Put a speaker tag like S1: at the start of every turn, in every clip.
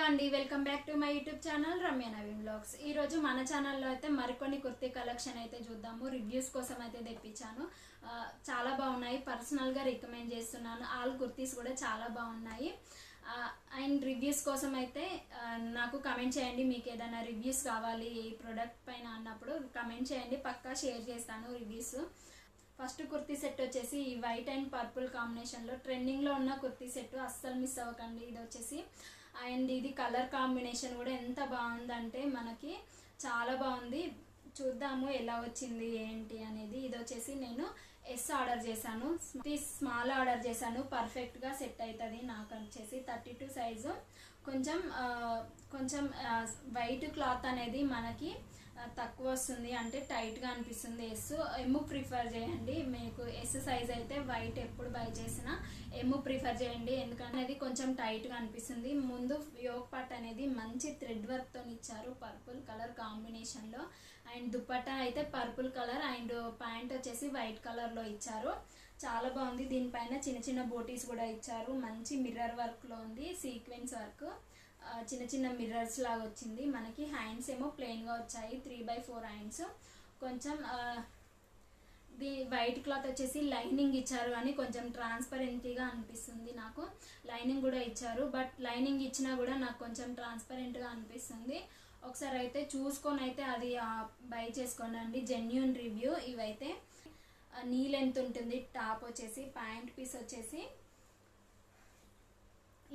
S1: అండి, welcome back to my YouTube channel Ramya Naveen vlogs. ఈ రోజు మన ఛానల్లో అయితే మరికొన్ని కుర్తీ కలెక్షన్ అయితే చూద్దాము. రివ్యూస్ కోసం అయితే తెప్పించాను. చాలా బాగున్నాయి. పర్సనల్గా రికమెండ్ చేస్తున్నాను. ఆల్ కుర్తీస్ కూడా చాలా బాగున్నాయి. అండ్ రివ్యూస్ కోసం అయితే నాకు కమెంట్ చేయండి. మీకు ఏదైనా రివ్యూస్ కావాలి ఈ ప్రోడక్ట్ పైన అన్నప్పుడు కమెంట్ చేయండి, పక్కా షేర్ చేస్తాను రివ్యూస్. ఫస్ట్ కుర్తీ సెట్ వచ్చేసి ఈ వైట్ అండ్ పర్పుల్ కాంబినేషన్లో ట్రెండింగ్లో ఉన్న కుర్తీ సెట్, అస్సలు మిస్ అవ్వకండి. ఇది వచ్చేసి అండ్ ఇది కలర్ కాంబినేషన్ కూడా ఎంత బాగుందంటే మనకి చాలా బాగుంది. చూద్దాము ఎలా వచ్చింది ఏంటి అనేది. ఇది వచ్చేసి నేను ఎస్ ఆర్డర్ చేశాను, స్మాల్ ఆర్డర్ చేశాను. పర్ఫెక్ట్గా సెట్ అవుతుంది నాకు వచ్చేసి 32 సైజు. కొంచెం వైట్ క్లాత్ అనేది మనకి తక్కువ వస్తుంది, అంటే టైట్గా అనిపిస్తుంది. ఎమ్ ప్రిఫర్ చేయండి. మీకు ఎస్ సైజ్ అయితే వైట్ ఎప్పుడు బై చేసినా ఎమ్ ప్రిఫర్ చేయండి, ఎందుకంటే అది కొంచెం టైట్గా అనిపిస్తుంది. ముందు యోక్ పార్ట్ అనేది మంచి థ్రెడ్ వర్క్తో ఇచ్చారు పర్పుల్ కలర్ కాంబినేషన్లో. అండ్ దుపట్టా అయితే పర్పుల్ కలర్ అండ్ ప్యాంట్ వచ్చేసి వైట్ కలర్లో ఇచ్చారు. చాలా బాగుంది. దీనిపైన చిన్న చిన్న బోటీస్ కూడా ఇచ్చారు. మంచి మిర్రర్ వర్క్లో ఉంది, సీక్వెన్స్ వర్క్. చిన్న చిన్న మిర్రర్స్ లాగా వచ్చింది. మనకి హ్యాండ్స్ ఏమో ప్లెయిన్గా వచ్చాయి, 3/4 హ్యాండ్స్. కొంచెం వైట్ క్లాత్ వచ్చేసి లైనింగ్ ఇచ్చారు, కానీ కొంచెం ట్రాన్స్పరెంట్గా అనిపిస్తుంది నాకు. లైనింగ్ కూడా ఇచ్చారు, బట్ లైనింగ్ ఇచ్చినా కూడా నాకు కొంచెం ట్రాన్స్పరెంట్గా అనిపిస్తుంది. ఒకసారి అయితే చూసుకొని అయితే అది బై చేసుకోండి. జెన్యూన్ రివ్యూ ఇవైతే. నీ లెంత్ ఉంటుంది. టాప్ వచ్చేసి ప్యాంట్ పీస్ వచ్చేసి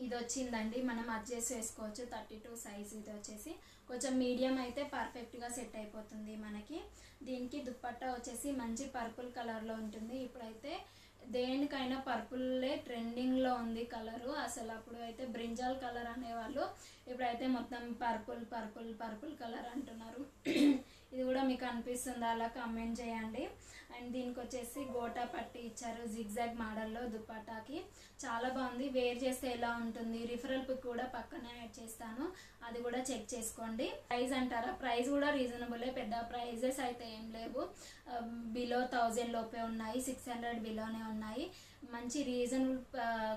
S1: ఇది వచ్చిందండి, మనం అడ్జస్ట్ చేసుకోవచ్చు. 32 సైజ్. ఇది వచ్చేసి కొంచెం మీడియం అయితే పర్ఫెక్ట్గా సెట్ అయిపోతుంది మనకి. దీనికి దుప్పట్టా వచ్చేసి మంచి పర్పుల్ కలర్లో ఉంటుంది. ఇప్పుడైతే దేనికైనా పర్పుల్లే ట్రెండింగ్లో ఉంది కలరు. అసలు అప్పుడు అయితే బ్రింజాల్ కలర్ అనేవాళ్ళు, ఇప్పుడైతే మొత్తం పర్పుల్ పర్పుల్ పర్పుల్ కలర్ అంటున్నారు. ఇది కూడా మీకు అనిపిస్తుంది, అలా కమెంట్ చేయండి. అండ్ దీనికి వచ్చేసి గోటా పట్టి ఇచ్చారు జిగ్జాగ్ మోడల్లో దుపట్టాకి. చాలా బాగుంది. వేర్ చేస్తే ఎలా ఉంటుంది రిఫరల్ పిక్ కూడా పక్కనే యాడ్ చేస్తాను, అది కూడా చెక్ చేసుకోండి. ప్రైస్ అంటారా, ప్రైస్ కూడా రీజనబులే, పెద్ద ప్రైజెస్ అయితే ఏం లేవు. బిలో 1000 లోపే ఉన్నాయి, 600 బిలోనే ఉన్నాయి. మంచి రీజనబుల్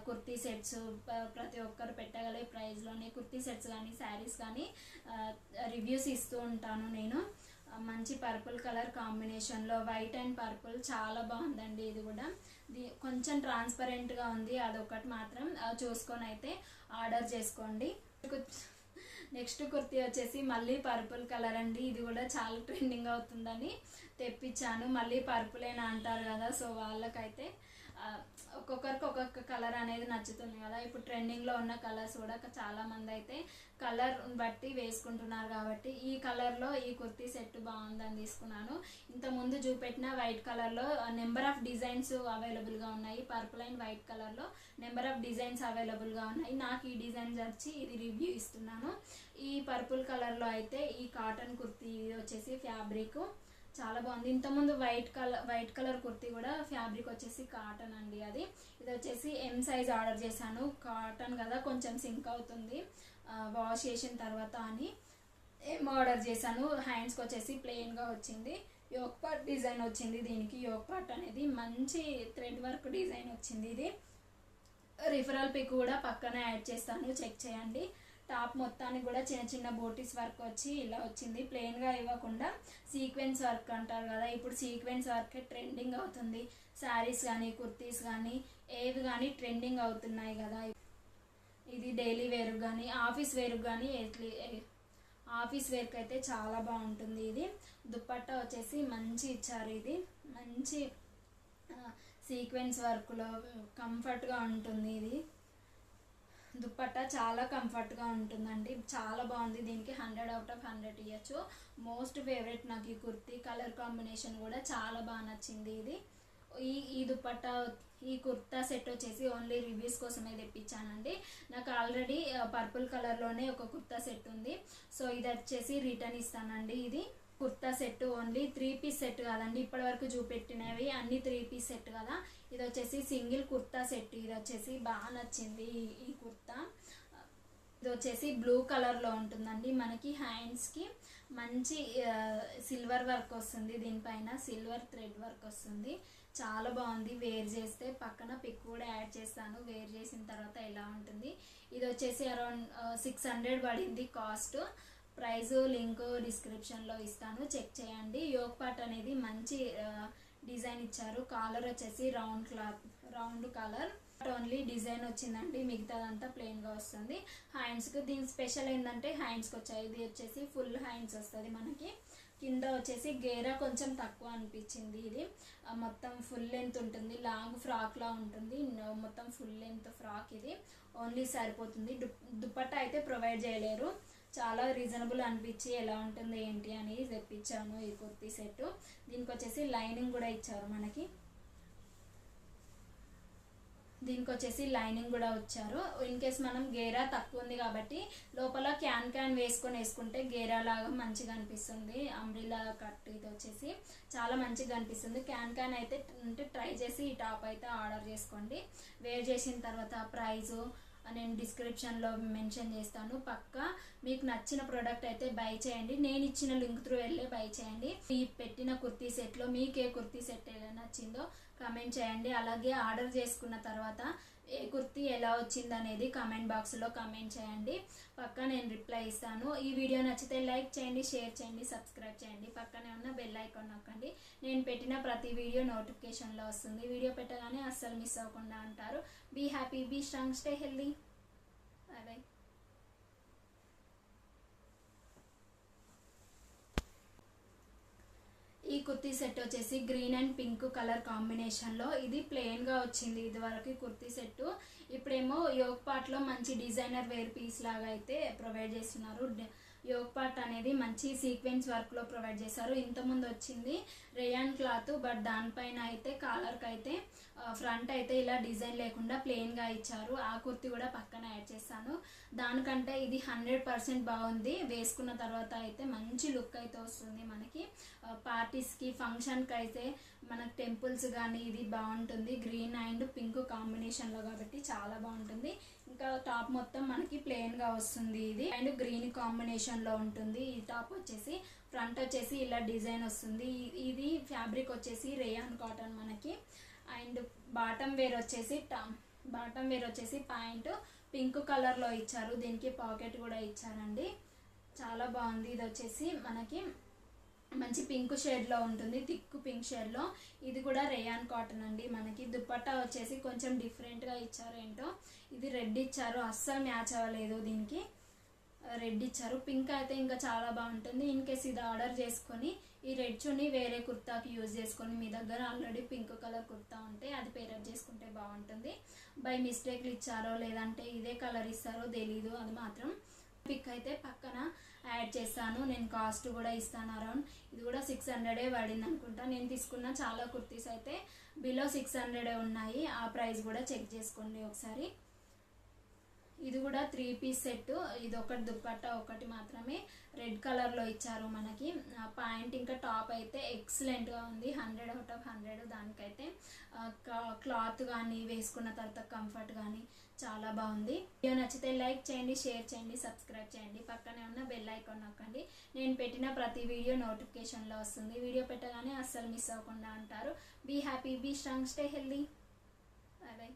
S1: కుర్తీ సెట్స్ ప్రతి ఒక్కరు పెట్టగలే ప్రైస్లోనే కుర్తీ సెట్స్ కానీ శారీస్ కానీ రివ్యూస్ ఇస్తూ ఉంటాను నేను. మంచి పర్పుల్ కలర్ కాంబినేషన్లో వైట్ అండ్ పర్పుల్ చాలా బాగుందండి. ఇది కూడా కొంచెం ట్రాన్స్పరెంట్గా ఉంది, అదొకటి మాత్రం చూసుకొని అయితే ఆర్డర్ చేసుకోండి. నెక్స్ట్ కుర్తీ వచ్చేసి మళ్ళీ పర్పుల్ కలర్ అండి. ఇది కూడా చాలా ట్రెండింగ్ అవుతుందని తెప్పించాను. మళ్ళీ పర్పులేనా అంటారు కదా, సో వాళ్ళకైతే ఒక్కొక్కరికి ఒక్కొక్క కలర్ అనేది నచ్చుతుంది కదా. ఇప్పుడు ట్రెండింగ్లో ఉన్న కలర్స్ కూడా చాలామంది అయితే కలర్ బట్టి వేసుకుంటున్నారు, కాబట్టి ఈ కలర్లో ఈ కుర్తీ సెట్ బాగుందని తీసుకున్నాను. ఇంతకుముందు చూపెట్టిన వైట్ కలర్లో నెంబర్ ఆఫ్ డిజైన్స్ అవైలబుల్గా ఉన్నాయి. పర్పుల్ అండ్ వైట్ కలర్లో నెంబర్ ఆఫ్ డిజైన్స్ అవైలబుల్గా ఉన్నాయి. నాకు ఈ డిజైన్ వచ్చి ఇది రివ్యూ ఇస్తున్నాను. ఈ పర్పుల్ కలర్లో అయితే ఈ కాటన్ కుర్తీ వచ్చేసి ఫ్యాబ్రిక్ చాలా బాగుంది. ఇంతకుముందు వైట్ కలర్ కుర్తీ కూడా ఫ్యాబ్రిక్ వచ్చేసి కాటన్ అండి. ఇది వచ్చేసి ఎం సైజ్ ఆర్డర్ చేశాను. కాటన్ కదా కొంచెం సింక్ అవుతుంది వాష్ చేసిన తర్వాత అని ఎం ఆర్డర్ చేశాను. హ్యాండ్స్కి వచ్చేసి ప్లెయిన్గా వచ్చింది. యోక్ పార్ట్ డిజైన్ వచ్చింది. దీనికి యోక్ పార్ట్ అనేది మంచి థ్రెడ్ వర్క్ డిజైన్ వచ్చింది. ఇది రిఫరల్ పిక్ కూడా పక్కన యాడ్ చేస్తాను, చెక్ చేయండి. టాప్ మొత్తానికి కూడా చిన్న చిన్న బోటీస్ వర్క్ వచ్చి ఇలా వచ్చింది. ప్లెయిన్గా ఇవ్వకుండా సీక్వెన్స్ వర్క్ అంటారు కదా, ఇప్పుడు సీక్వెన్స్ వర్క్ ట్రెండింగ్ అవుతుంది. శారీస్ కానీ కుర్తీస్ కానీ ఏవి కానీ ట్రెండింగ్ అవుతున్నాయి కదా. ఇది డైలీ వేర్ కానీ ఆఫీస్ వేర్ కానీ ఆఫీస్ వేర్కి అయితే చాలా బాగుంటుంది. ఇది దుపట్టా వచ్చేసి మంచి ఇచ్చారు. ఇది మంచి సీక్వెన్స్ వర్క్లో కంఫర్ట్గా ఉంటుంది. ఇది దుపట్టా చాలా కంఫర్ట్గా ఉంటుందండి, చాలా బాగుంది. దీనికి 100/100 ఇవ్వచ్చు. మోస్ట్ ఫేవరెట్ నాకు ఈ కుర్తీ కలర్ కాంబినేషన్ కూడా చాలా బాగా నచ్చింది. ఇది ఈ దుపట్టా ఈ కుర్తా సెట్ వచ్చేసి ఓన్లీ రివ్యూస్ కోసమే తెప్పించానండి. నాకు ఆల్రెడీ పర్పుల్ కలర్లోనే ఒక కుర్తా సెట్ ఉంది, సో ఇది వచ్చేసి రిటర్న్ ఇస్తానండి. ఇది kurta set only 3 piece set కాదండి, ఇప్పటి వరకు చూపెట్టినవి అన్ని 3 పీస్ సెట్ కదా. ఇది వచ్చేసి సింగిల్ కుర్తా సెట్. ఇది వచ్చేసి బాగా నచ్చింది ఈ కుర్తా. ఇది ఇది వచ్చేసి బ్లూ కలర్లో ఉంటుందండి. మనకి హ్యాండ్స్కి మంచి సిల్వర్ వర్క్ వస్తుంది, దీనిపైన సిల్వర్ థ్రెడ్ వర్క్ వస్తుంది. చాలా బాగుంది. వేర్ చేస్తే పక్కన పిక్ కూడా యాడ్ చేస్తాను, వేర్ చేసిన తర్వాత ఎలా ఉంటుంది. ఇది వచ్చేసి అరౌండ్ 600 పడింది కాస్ట్. ప్రైస్ లింక్ డిస్క్రిప్షన్లో ఇస్తాను, చెక్ చేయండి. యోక్ పార్ట్ అనేది మంచి డిజైన్ ఇచ్చారు. కాలర్ వచ్చేసి రౌండ్ కాలర్, ఓన్లీ డిజైన్ వచ్చిందండి, మిగతాదంతా ప్లెయిన్గా వస్తుంది. హ్యాండ్స్కి దీని స్పెషల్ ఏంటంటే హ్యాండ్స్కి వచ్చాయి. ఇది వచ్చేసి ఫుల్ హ్యాండ్స్ వస్తుంది మనకి. కింద వచ్చేసి గేరా కొంచెం తక్కువ అనిపించింది. ఇది మొత్తం ఫుల్ లెంత్ ఉంటుంది, లాంగ్ ఫ్రాక్లా ఉంటుంది. మొత్తం ఫుల్ లెంత్ ఫ్రాక్ ఇది, ఓన్లీ సరిపోతుంది. దుపట్టా అయితే ప్రొవైడ్ చేయలేరు. చాలా రీజనబుల్ అనిపించి ఎలా ఉంటుంది ఏంటి అని తెప్పించాను ఈ కుర్తీ సెట్. దీనికి వచ్చేసి లైనింగ్ కూడా ఇచ్చారు మనకి. దీనికి వచ్చేసి లైనింగ్ కూడా వచ్చారు. ఇన్ కేస్ మనం గేరా తక్కువ ఉంది కాబట్టి లోపల క్యాన్ వేసుకుంటే గేరా లాగా మంచిగా అనిపిస్తుంది. అంబ్రిల్లా కట్ ఇది వచ్చేసి చాలా మంచిగా అనిపిస్తుంది. క్యాన్ అయితే అంటే ట్రై చేసి ఈ టాప్ అయితే ఆర్డర్ చేసుకోండి. వేర్ చేసిన తర్వాత ప్రైజు నేను డిస్క్రిప్షన్లో మెన్షన్ చేస్తాను. పక్కా మీకు నచ్చిన ప్రోడక్ట్ అయితే బై చేయండి. నేను ఇచ్చిన లింక్ త్రూ వెళ్ళి బై చేయండి. ఈ పెట్టిన కుర్తీ సెట్లో మీకు ఏ కుర్తీ సెట్ ఎలా నచ్చిందో కమెంట్ చేయండి. అలాగే ఆర్డర్ చేసుకున్న తర్వాత ఏ కుర్తీ ఎలా వచ్చింది అనేది కామెంట్ బాక్స్లో కామెంట్ చేయండి. పక్కా నేను రిప్లై ఇస్తాను. ఈ వీడియో నచ్చితే లైక్ చేయండి, షేర్ చేయండి, సబ్స్క్రైబ్ చేయండి. పక్కనే ఉన్న బెల్ ఐకాన్ నొక్కండి. నేను పెట్టిన ప్రతి వీడియో నోటిఫికేషన్లో వస్తుంది. వీడియో పెట్టగానే అస్సలు మిస్ అవ్వకుండా అంటారు. Be happy, be strong, stay healthy. Bye bye. ఈ కుర్తీ సెట్ వచ్చేసి గ్రీన్ అండ్ పింక్ కలర్ కాంబినేషన్లో, ఇది ప్లెయిన్గా వచ్చింది ఇదివరకు కుర్తీ సెట్. ఇప్పుడేమో యోక్ పార్ట్లో మంచి డిజైనర్ వేర్ పీస్ లాగా అయితే ప్రొవైడ్ చేస్తున్నారు. యోక్ పార్ట్ అనేది మంచి సీక్వెన్స్ వర్క్లో ప్రొవైడ్ చేశారు. ఇంతకుముందు వచ్చింది రేయాన్ క్లాత్, బట్ దానిపైన అయితే కాలర్కి అయితే ఫ్రంట్ అయితే ఇలా డిజైన్ లేకుండా ప్లెయిన్గా ఇచ్చారు. ఆ కుర్తీ కూడా పక్కన యాడ్ చేస్తాను. దానికంటే ఇది 100% బాగుంది. వేసుకున్న తర్వాత అయితే మంచి లుక్ అయితే వస్తుంది మనకి. పార్టీస్కి ఫంక్షన్కి అయితే మనకు టెంపుల్స్ కానీ ఇది బాగుంటుంది. గ్రీన్ అండ్ పింక్ కాంబినేషన్లో కాబట్టి చాలా బాగుంటుంది. ఇంకా టాప్ మొత్తం మనకి ప్లెయిన్గా వస్తుంది. ఇది అండ్ గ్రీన్ కాంబినేషన్లో ఉంటుంది. ఈ టాప్ వచ్చేసి ఫ్రంట్ వచ్చేసి ఇలా డిజైన్ వస్తుంది. ఇది ఫ్యాబ్రిక్ వచ్చేసి రేయాన్ కాటన్ మనకి. అండ్ బాటమ్ వేర్ వచ్చేసి ప్యాంట్ పింక్ కలర్లో ఇచ్చారు. దీనికి పాకెట్ కూడా ఇచ్చారండి. చాలా బాగుంది. ఇది వచ్చేసి మనకి మంచి పింక్ షేడ్లో ఉంటుంది, థిక్ పింక్ షేడ్లో. ఇది కూడా రేయాన్ కాటన్ అండి. మనకి దుపట్టా వచ్చేసి కొంచెం డిఫరెంట్గా ఇచ్చారు. ఏంటో ఇది రెడ్ ఇచ్చారు, అస్సలు మ్యాచ్ అవ్వలేదు. దీనికి రెడ్ ఇచ్చారు. పింక్ అయితే ఇంకా చాలా బాగుంటుంది. ఇన్ కేస్ ఇది ఆర్డర్ చేసుకొని ఈ రెడ్ చున్నీ వేరే కుర్తాకి యూజ్ చేసుకొని, మీ దగ్గర ఆల్రెడీ పింక్ కలర్ కుర్తా ఉంటే అది పేరప్ చేసుకుంటే బాగుంటుంది. బై మిస్టేక్లు ఇచ్చారో లేదంటే ఇదే కలర్ ఇస్తారో తెలీదు. అది మాత్రం పిక్ అయితే పక్కన యాడ్ చేస్తాను. నేను కాస్ట్ కూడా ఇస్తాను. అరౌండ్ ఇది కూడా 600 పడింది అనుకుంటా. నేను తీసుకున్న చాలా కుర్తీస్ అయితే బిలో 600 ఉన్నాయి. ఆ ప్రైస్ కూడా చెక్ చేసుకోండి ఒకసారి. ఇది కూడా 3 పీస్ సెట్. ఇది ఒకటి దుపట్టా ఒకటి మాత్రమే రెడ్ కలర్లో ఇచ్చారు మనకి. ప్యాంట్ ఇంకా టాప్ అయితే ఎక్సలెంట్గా ఉంది, 100 out of 100. దానికైతే క్లాత్ కానీ వేసుకున్న తర్వాత కంఫర్ట్ కానీ చాలా బాగుంది. వీడియో నచ్చితే లైక్ చేయండి, షేర్ చేయండి, సబ్స్క్రైబ్ చేయండి. పక్కనే ఉన్న బెల్ ఐకాన్ నొక్కండి. నేను పెట్టిన ప్రతి వీడియో నోటిఫికేషన్లో వస్తుంది. వీడియో పెట్టగానే అస్సలు మిస్ అవ్వకుండా అంటారు. Be happy, be strong, stay healthy. Bye bye.